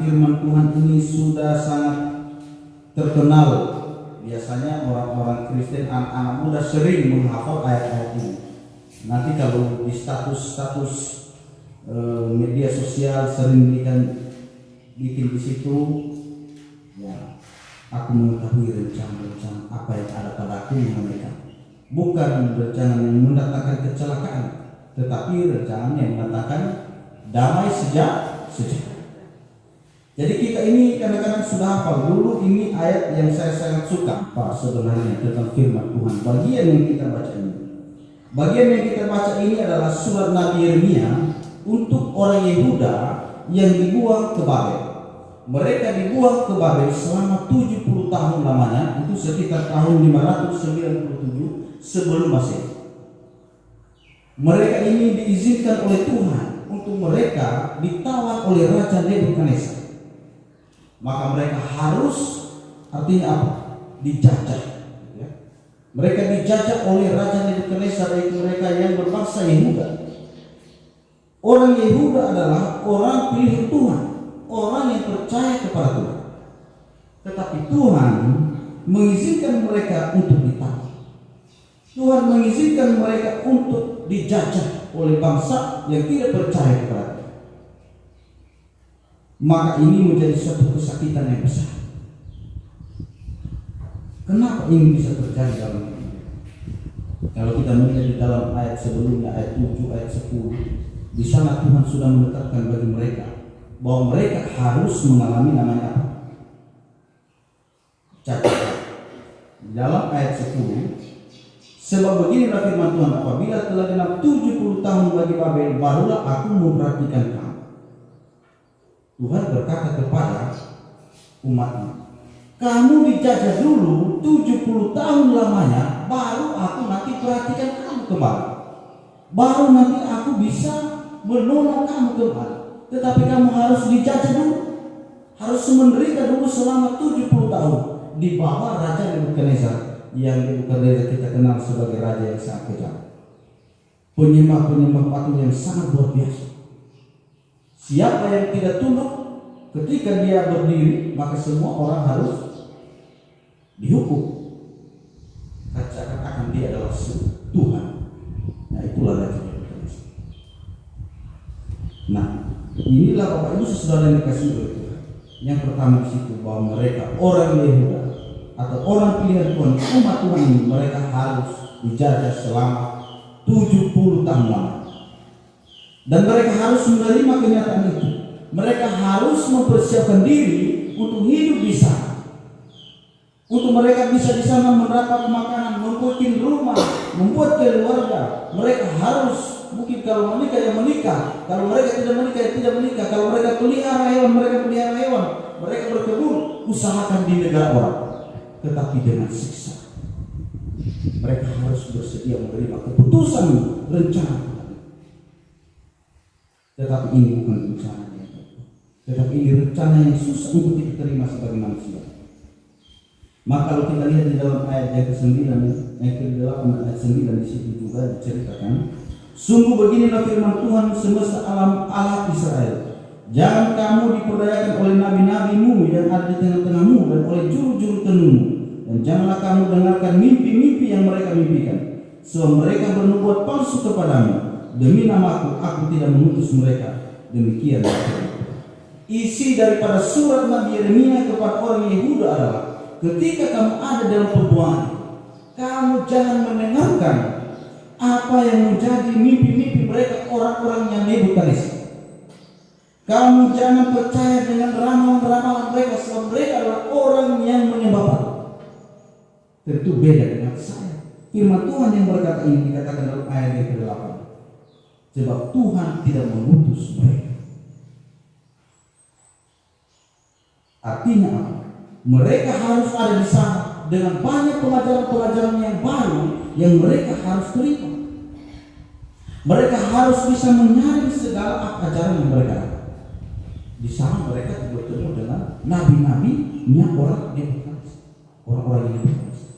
firman Tuhan ini sudah sangat terkenal. Biasanya orang-orang Kristen, anak-anak muda sering menghafal ayat-ayat ini. Nanti kalau di status media sosial sering bikin di situ, ya, aku mengetahui rencana-rencana apa yang ada padaku mereka. Bukan rencana yang mendatangkan kecelakaan, tetapi rencana yang mendatangkan damai sejahtera. Jadi kita ini kadang-kadang sudah hafal. Dulu ini ayat yang saya sangat suka, Pak, sebenarnya tentang firman Tuhan. Bagian yang kita baca ini. Bagian yang kita baca ini adalah surat Nabi Yeremia untuk orang Yehuda yang dibuang ke Babel. Mereka dibuang ke Babel selama 70 tahun lamanya, itu sekitar tahun 597 sebelum Masehi. Mereka ini diizinkan oleh Tuhan untuk mereka ditawan oleh Raja Nebukadnezar. Maka mereka harus, artinya apa? Dijajah. Ya. Mereka dijajah oleh Raja Nebukadnezar, yaitu mereka yang berbangsa Yehuda. Orang Yehuda adalah orang pilihan Tuhan, orang yang percaya kepada Tuhan. Tetapi Tuhan mengizinkan mereka untuk ditawan. Tuhan mengizinkan mereka untuk dijajah oleh bangsa yang tidak percaya kepada Tuhan. Maka ini menjadi suatu kesakitan yang besar. Kenapa ini bisa terjadi dalam hidup? Kalau kita melihat di dalam ayat sebelumnya, ayat 7, ayat 10, di sana Tuhan sudah menetapkan bagi mereka bahwa mereka harus mengalami namanya apa? Cacat. Dalam ayat 10, sebab beginilah firman Tuhan, apabila telah genap 70 tahun bagi Babel, barulah aku memperhatikan kamu. Tuhan berkata kepada umatnya, kamu dijajah dulu 70 tahun lamanya, baru aku nanti perhatikan kamu kembali. Baru nanti aku bisa menolong kamu kembali. Tetapi kamu harus dijajah dulu, harus menderita dulu selama 70 tahun di bawah Raja Nebukadnezar, yang Nebukadnezar kita kenal sebagai raja yang sangat kejam, penyembah patung yang sangat luar biasa. Siapa yang tidak tunduk ketika dia berdiri, maka semua orang harus dihukum. Seakan-akan dia adalah Tuhan. Nah, itulah Raja Nebukadnezar. Nah, inilah Bapak Ibu saudara yang dikasihi oleh Tuhan. Yang pertama di situ bahwa mereka orang Yehuda atau orang pilihan Tuhan, umat Tuhan ini, mereka harus dijajah selama 70 tahun lama. Dan mereka harus menerima kenyataan itu. Mereka harus mempersiapkan diri untuk hidup di sana. Untuk mereka bisa di sana mendapat makanan, membuat rumah, membuat keluarga. Mereka harus, mungkin kalau menikah ya menikah, kalau mereka tidak menikah ya tidak menikah, kalau mereka pelihara hewan, mereka pelihara hewan, mereka berkebun, usahakan di negara orang. Tetapi dengan siksa. Mereka harus bersedia menerima keputusan rencana Tuhan. Tetapi ini bukan rencana. Tetapi ini rencana yang susah untuk kita terima sebagai manusia. Maka kalau kita lihat di dalam ayat yang ke-9, yang ke-8 ayat 9 di situ juga diceritakan, sungguh beginilah firman Tuhan semesta alam Allah Israel. Jangan kamu diperdayakan oleh nabi-nabimu yang ada di tengah-tengahmu dan oleh juru-juru tenungmu. Dan janganlah kamu dengarkan mimpi-mimpi yang mereka mimpikan. Sebab mereka bernubuat palsu kepadamu. Demi namaku, aku tidak mengutus mereka. Demikian. Isi daripada surat Nabi Yeremia kepada orang Yehuda adalah, ketika kamu ada dalam perbuatan, kamu jangan mendengarkan apa yang menjadi mimpi-mimpi mereka orang-orang yang Nebukadnezar. Kamu jangan percaya dengan ramalan-ramalan mereka, sebab mereka adalah orang yang menyembah patung. Tentu beda dengan saya. Firman Tuhan yang berkata ini dikatakan dalam ayat yang ke-8. Sebab Tuhan tidak mengutus mereka. Artinya apa? Mereka harus ada di sana dengan banyak pelajaran-pelajaran yang baru yang mereka harus terima. Mereka harus bisa menyaring segala ajaran yang mereka ada. Di sana mereka bertemu dengan nabi-nabinya orang Nebukadnezar, orang-orang yang Nebukadnezar.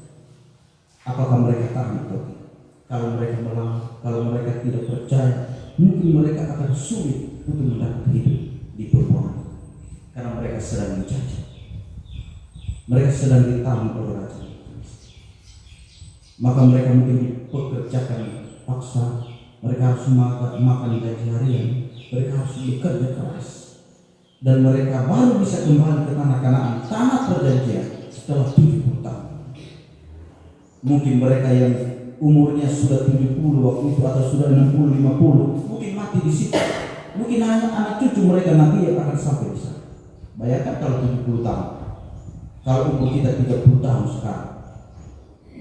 Apakah mereka tahu itu? Kalau mereka melawan, kalau mereka tidak percaya, mungkin mereka akan sulit untuk mendapat hidup di perbuatan. karena mereka sedang dijajah, mereka sedang ditahan oleh raja. Maka mereka mungkin dipekerjakan paksa, mereka harus makan gaji harian, mereka harus bekerja keras, dan mereka baru bisa kembali ke tanah Kanaan, tanah perjanjian setelah 70 tahun. Mungkin mereka yang umurnya sudah 70 waktu itu atau sudah 60, 50 mungkin mati di situ. Mungkin hanya anak cucu mereka nanti yang akan sampai di sana. Bayangkan kalau 70 tahun. Kalau umur kita 30 tahun sekarang,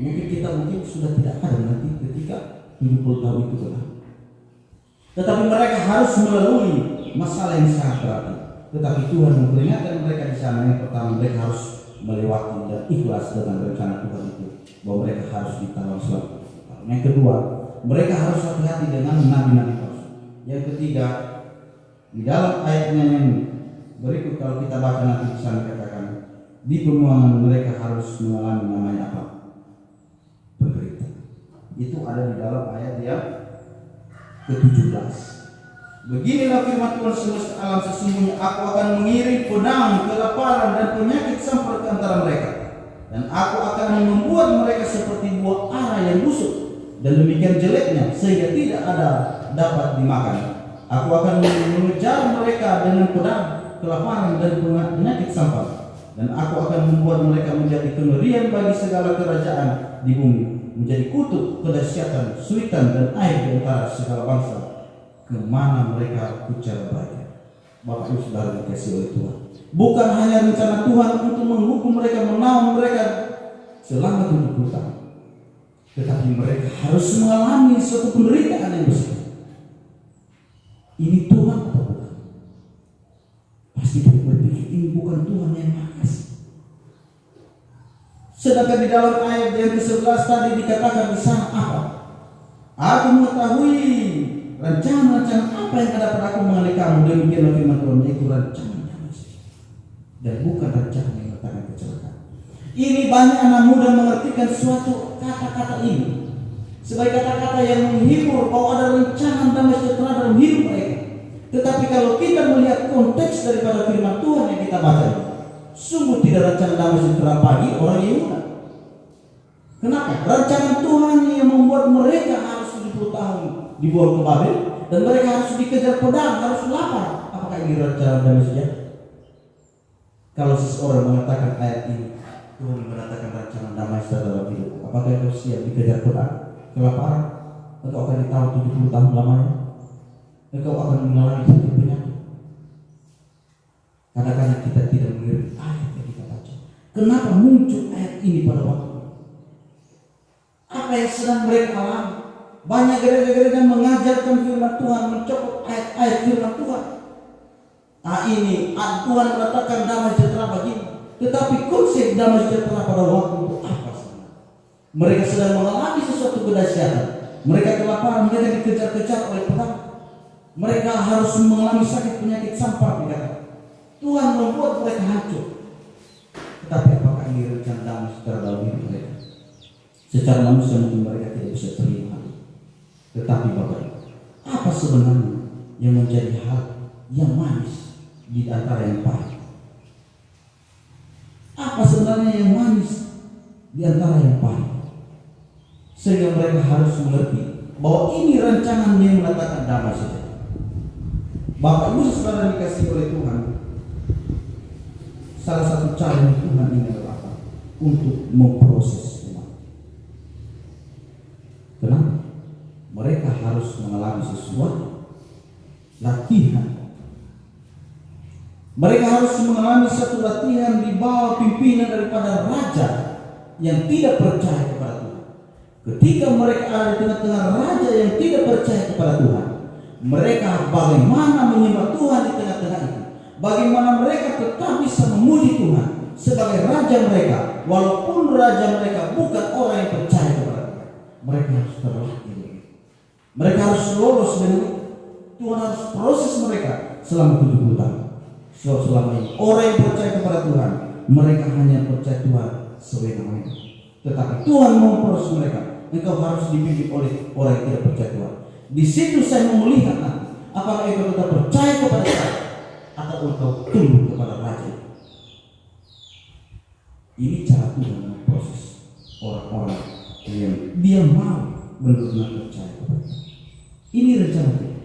mungkin kita sudah tidak ada nanti ketika 70 tahun itu berlalu. Tetapi mereka harus melalui masalah yang sangat berat. Tetapi Tuhan memperingatkan mereka di sana. Yang pertama, mereka harus melewati dan ikhlas dengan rencana Tuhan itu, bahwa mereka harus ditawar selama. Yang kedua, mereka harus hati-hati dengan nabi-nabi palsu. Yang ketiga, di dalam ayatnya yang berikut kalau kita baca nanti di sana katakan, di penuangan mereka harus mengalami namanya apa? Penderitaan. Itu ada di dalam ayat yang ke-17. Beginilah firman Tuhan semesta alam, sesungguhnya aku akan mengirim pedang, kelaparan dan penyakit sampai ke antara mereka, dan aku akan membuat mereka seperti buah ara yang busuk dan demikian jeleknya sehingga tidak ada dapat dimakan. Aku akan mengejar mereka dengan pedang, kelaparan dan penyakit sampar, dan aku akan membuat mereka menjadi kengerian bagi segala kerajaan di bumi, menjadi kutuk, kedahsyatan, suitan dan air di antara segala bangsa kemana mereka ujar berada. Bapak Ibu Saudara dikasihi oleh Tuhan, bukan hanya rencana Tuhan untuk menghukum mereka, menawan mereka selama 70 tahun, tetapi mereka harus mengalami suatu penderitaan yang besar. Ini Tuhan atau bukan? Pasti kita berpikir ini bukan Tuhan yang makasih. Sedangkan di dalam ayat yang ke-11 tadi dikatakan di sana apa? Aku mengetahui rencana-rencana apa yang ada pada aku mengenai kamu, demikianlah firman Tuhan, yaitu rencana damai dan bukan rencana yang mendatangkan kecelakaan. Ini banyak anak muda mengertikan suatu kata-kata ini sebagai kata-kata yang menghibur bahwa ada rencana damai sejahtera dalam hidup mereka. Tetapi kalau kita melihat konteks daripada firman Tuhan yang kita baca, sungguh tidak rencana damai sejahtera bagi orang Yehuda. Kenapa? Rencana Tuhan yang membuat mereka harus 70 tahun dibuang ke Babel, dan mereka harus dikejar pedang, harus lapar. Apakah ini rencana damai sejahtera? Kalau seseorang mengatakan ayat ini, Tuhan menatakan rencana damai sejahtera dalam hidup, apakah kau siap dikejar pedang, kelaparan, atau akan ditahan 70 tahun lamanya? Engkau akan mengalami sakit penyakit. Kadang-kadang kita tidak mengerti ayat yang kita baca. Kenapa muncul ayat ini pada waktu? Apa yang sedang mereka alami? Banyak gereja-gereja mengajarkan firman Tuhan, mencopot ayat-ayat firman Tuhan. Ini Tuhan mengatakan damai sejahtera bagimu. Tetapi konsep damai sejahtera pada waktu itu apa sebenarnya? Mereka sedang mengalami sesuatu kedahsyatan. Mereka kelaparan, mereka dikejar-kejar oleh pedang. Mereka harus mengalami sakit penyakit sampar. Tuhan membuat mereka hancur. Tetapi apakah ini rencana damai sejahtera dalam hidup mereka? Secara manusia mungkin mereka tidak bisa terima. Tetapi Bapak, apa sebenarnya yang menjadi hal yang manis di antara yang pahit? Apa sebenarnya yang manis di antara yang pahit? Sehingga mereka harus mengerti bahwa ini rencana yang mendatangkan damai sejahtera. Bapak Ibu Saudara dikasihi oleh Tuhan, salah satu cara Tuhan ini adalah apa? Untuk memproses umat. Kenapa? Mereka harus mengalami sesuatu latihan. Mereka harus mengalami satu latihan di bawah pimpinan daripada raja yang tidak percaya kepada Tuhan. Ketika mereka ada di tengah-tengah raja yang tidak percaya kepada Tuhan, mereka bagaimana menyembah Tuhan di tengah-tengah itu? Bagaimana mereka tetap bisa memuji Tuhan sebagai raja mereka, walaupun raja mereka bukan orang yang percaya kepada Tuhan. Mereka harus terlatih. Mereka harus lolos dengan Tuhan harus proses mereka selama 70 tahun. Selama ini orang yang percaya kepada Tuhan, mereka hanya percaya Tuhan sewenang-wenang. Tetapi Tuhan mau proses mereka. Engkau harus dipimpin oleh orang yang tidak percaya Tuhan. Di situ saya mau melihat apakah engkau tetap percaya kepada saya atau engkau tunduk kepada raja. Ini cara Tuhan memproses orang-orang yang dia mau benar-benar percaya kepada Tuhan. Ini rencana Tuhan.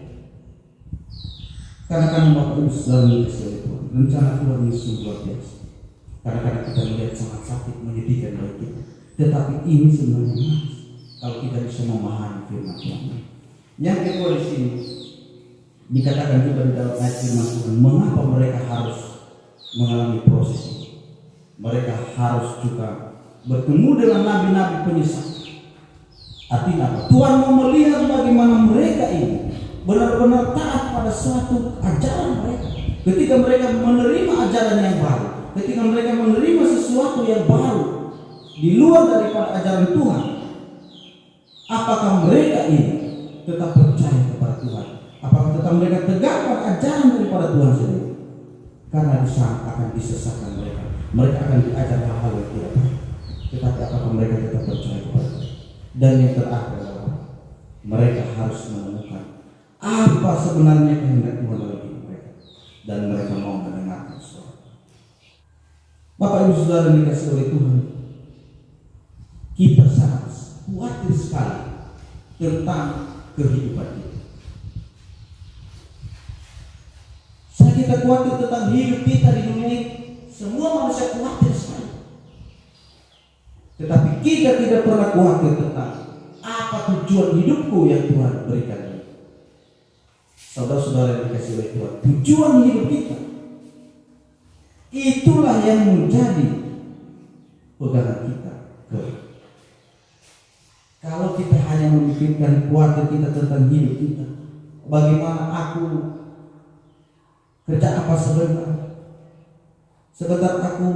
Karena Bapak Ibu Saudara yang dikasihi oleh Tuhan, rencana Tuhan ini sungguh luar biasa. Kadang-kadang kita melihat sangat sakit, menyedihkan bagi kita. Tetapi ini sebenarnya manis kalau kita bisa memahami firman Tuhan. Yang kedua di sini dikatakan juga di dalam ayat firman Tuhan, mengapa mereka harus mengalami proses ini? Mereka harus juga bertemu dengan nabi-nabi penyesat. Artinya apa? Tuhan mau melihat bagaimana mereka ini benar-benar taat pada suatu ajaran mereka. Ketika mereka menerima ajaran yang baru, ketika mereka menerima sesuatu yang baru di luar daripada ajaran Tuhan, apakah mereka ini tetap percaya kepada Tuhan? Apakah tetap mereka tegak pada ajaran daripada Tuhan sendiri? Karena di sana akan disesatkan mereka. Mereka akan diajar hal-hal yang tidak baik. Tetapi apakah mereka tetap percaya kepada Tuhan? Dan yang terakhir adalah mereka harus menemukan apa sebenarnya kehendak Tuhan dalam hidup mereka, dan mereka mau mendengarkan suara. Bapak Ibu Saudara yang dikasihi oleh Tuhan, kita sangat khawatir sekali tentang kehidupan kita. Kita khawatir tentang hidup kita di dunia ini. Semua manusia khawatir sekali. Tetapi kita tidak pernah khawatir tentang apa tujuan hidupku yang Tuhan berikan ini. Saudara-saudara yang dikasihi oleh Tuhan, tujuan hidup kita itulah yang menjadi pegangan kita. Kalau kita hanya memikirkan khawatir kita tentang hidup kita, bagaimana aku kerja apa sebentar aku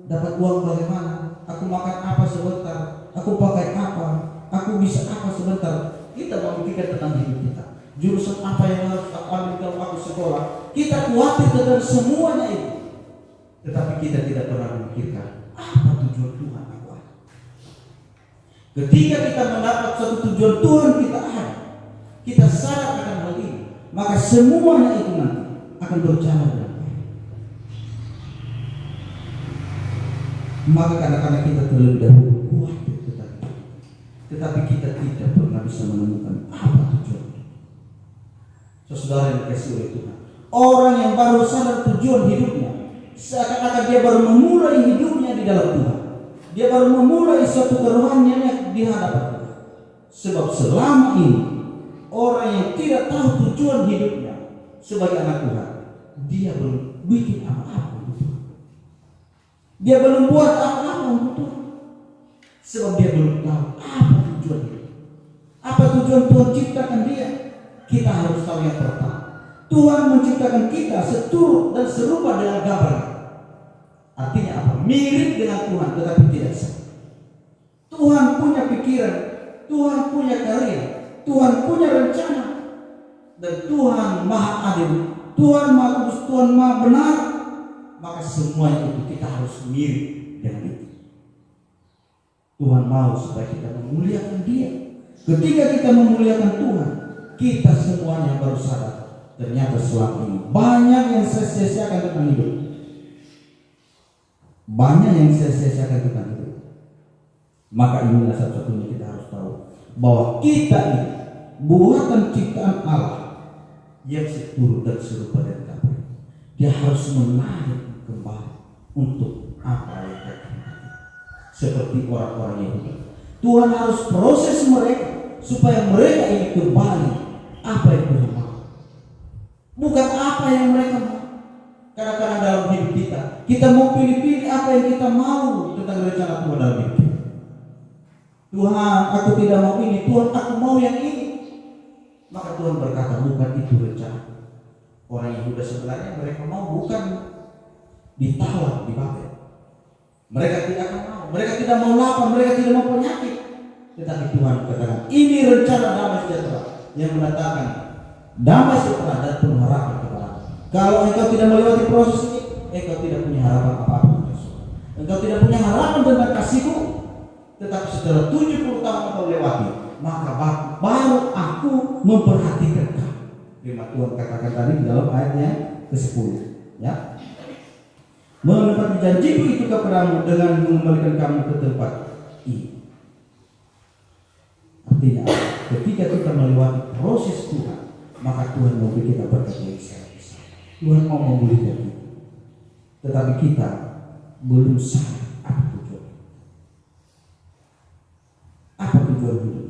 dapat uang bagaimana, aku makan apa sebentar, aku pakai apa, aku bisa apa sebentar. Kita memikirkan tentang hidup kita, jurusan apa yang harus aku ambil kalau aku sekolah. Kita khawatir tentang semuanya itu, tetapi kita tidak pernah memikirkan apa tujuan Tuhan aku ada. Ketika kita mendapat suatu tujuan Tuhan kita ada, kita sadar akan hal ini, maka semuanya itu nanti akan berjalan dengan baik. Maka kadang-kadang kita terlebih dahulu khawatir tetapi kita tidak pernah bisa menemukan apa tujuan. Saudara yang dikasihi oleh Tuhan, orang yang baru sadar tujuan hidupnya, seakan-akan dia baru memulai hidupnya di dalam Tuhan. Dia baru memulai suatu kerohaniannya di hadapan Tuhan. Sebab selama ini orang yang tidak tahu tujuan hidupnya sebagai anak Tuhan, dia belum bikin apa-apa untuk Tuhan. Dia belum buat apa-apa untuk Tuhan. Sebab dia belum tahu apa tujuan hidup. Apa tujuan Tuhan ciptakan dia? Kita harus tahu yang pertama, Tuhan menciptakan kita seturut dan serupa dengan gambarnya. Artinya apa? Mirip dengan Tuhan tetapi tidak sama. Tuhan punya pikiran, Tuhan punya karya, Tuhan punya rencana, dan Tuhan maha adil, Tuhan maha kudus, Tuhan maha benar. Maka semuanya itu kita harus mirip dengan itu. Tuhan mau supaya kita memuliakan Dia. Ketika kita memuliakan Tuhan, kita semuanya baru sadar ternyata selama ini banyak yang saya sia-siakan tentang hidup. Banyak yang saya sia-siakan tentang hidup. Maka inilah satu-satunya kita harus tahu bahwa kita ini buatan ciptaan Allah yang seturut dan serupa dengan Dia. Dia harus menarik kembali untuk apa yang kita kehendaki. Seperti orang-orang Yahudi, Tuhan harus proses mereka supaya mereka ini kembali apa yang Tuhan mau, bukan apa yang mereka mau. Kadang-kadang dalam hidup kita mau pilih-pilih apa yang kita mau tentang rencana Tuhan dalam hidup kita. Tuhan, aku tidak mau ini. Tuhan, aku mau yang ini. Maka Tuhan berkata, bukan itu rencana. Orang Yehuda sebenarnya mereka mau bukan ditawar di Babel. Mereka tidak akan mau. Mereka tidak mau lapar. Mereka tidak mau penyakit. Tetapi Tuhan katakan, ini rencana damai sejahtera yang mendatangkan damai sejahtera dan pengharapan kepada. Kalau engkau tidak melewati proses ini, engkau tidak punya harapan apa-apa. Engkau tidak punya harapan tentang kasihku. Tetapi setelah 70 tahun engkau lewati, maka baru aku memperhatikan kamu. Firman Tuhan katakan tadi di dalam ayat yang ke-10, ya. Menepati janjiku itu kepadamu dengan mengembalikan kamu ke tempat ini. Artinya, ketika kita melewati proses Tuhan, maka Tuhan mau kita berkat yang besar. Tuhan mau memulihkan kita. Tetapi kita belum sadar apa tujuan. Apa tujuan hidup?